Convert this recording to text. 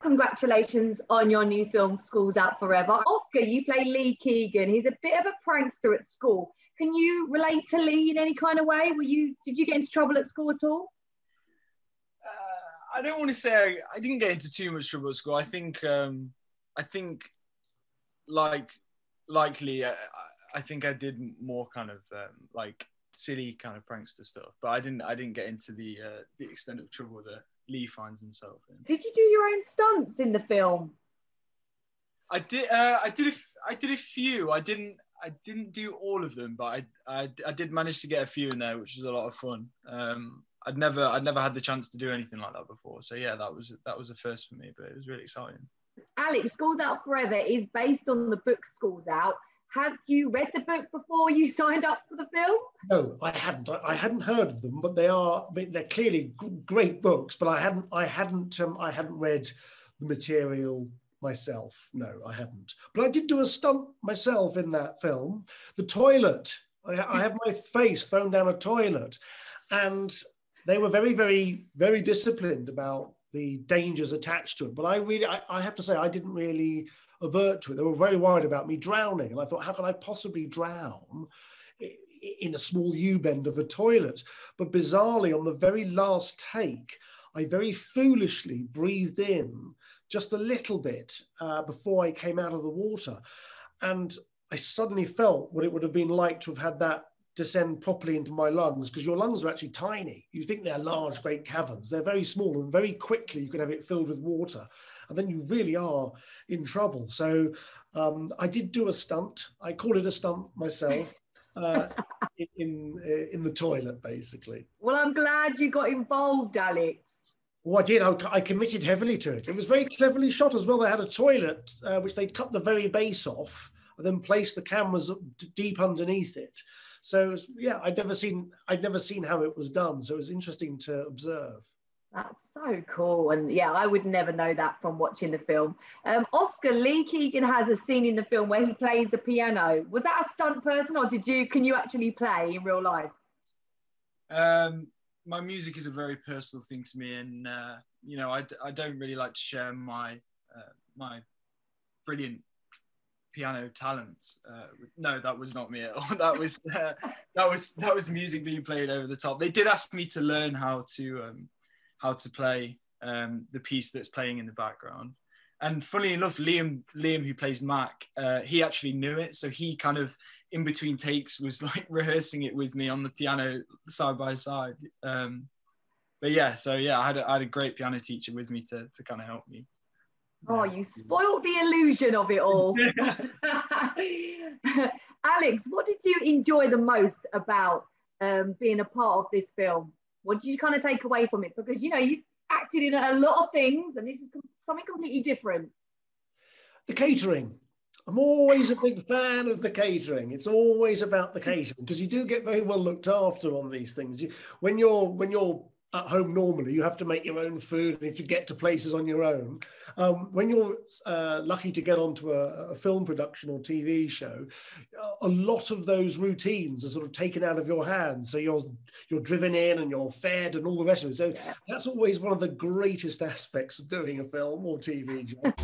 Congratulations on your new film, School's Out Forever. Oscar, you play Lee Keegan. He's a bit of a prankster at school. Can you relate to Lee in any kind of way? Did you get into trouble at school at all? I don't want to say I didn't get into too much trouble at school. I think likely I think I did more kind of like silly kind of prankster stuff, but I didn't get into the extent of trouble that Lee finds himself in. Did you do your own stunts in the film? I did a few. I didn't do all of them, but I did manage to get a few in there, which was a lot of fun. I'd never had the chance to do anything like that before, so yeah, that was a first for me, but it was really exciting. Alex, School's Out Forever is based on the book School's Out. Had you read the book before you signed up for the film? No, I hadn't. I hadn't heard of them, but they're clearly great books. But I hadn't read the material myself. No, I hadn't. But I did do a stunt myself in that film. The toilet. I have my face thrown down a toilet, and they were very, very, very disciplined about the dangers attached to it. But I have to say, I didn't really avert to it. They were very worried about me drowning. And I thought, how can I possibly drown in a small U-bend of a toilet? But bizarrely, on the very last take, I very foolishly breathed in just a little bit before I came out of the water. And I suddenly felt what it would have been like to have had that descend properly into my lungs, because your lungs are actually tiny. You think they're large, great caverns. They're very small, and very quickly you can have it filled with water. And then you really are in trouble. So I did do a stunt. I call it a stunt myself in the toilet, basically. Well, I'm glad you got involved, Alex. Well, I did. I committed heavily to it. It was very cleverly shot as well. They had a toilet, which they'd cut the very base off and then placed the cameras deep underneath it. So yeah, I'd never seen how it was done. So it was interesting to observe. That's so cool. And yeah, I would never know that from watching the film. Oscar, Lee Keegan has a scene in the film where he plays the piano. Was that a stunt person, or can you actually play in real life? My music is a very personal thing to me, and I don't really like to share my brilliant piano talents. No, that was not me at all. That was music being played over the top. They did ask me to learn how to play the piece that's playing in the background. And funnily enough, Liam, who plays Mac, he actually knew it. So he kind of, in between takes, was like rehearsing it with me on the piano side by side. But yeah, so yeah, I had a great piano teacher with me to kind of help me. Oh, you spoiled the illusion of it all. Alex, what did you enjoy the most about being a part of this film? What did you kind of take away from it? Because, you acted in a lot of things, and this is something completely different. The catering. I'm always a big fan of the catering. It's always about the catering, because you do get very well looked after on these things. When you're at home normally, you have to make your own food, and you have to get to places on your own. When you're lucky to get onto a film production or TV show, a lot of those routines are sort of taken out of your hands. So you're driven in and you're fed and all the rest of it. So that's always one of the greatest aspects of doing a film or TV job.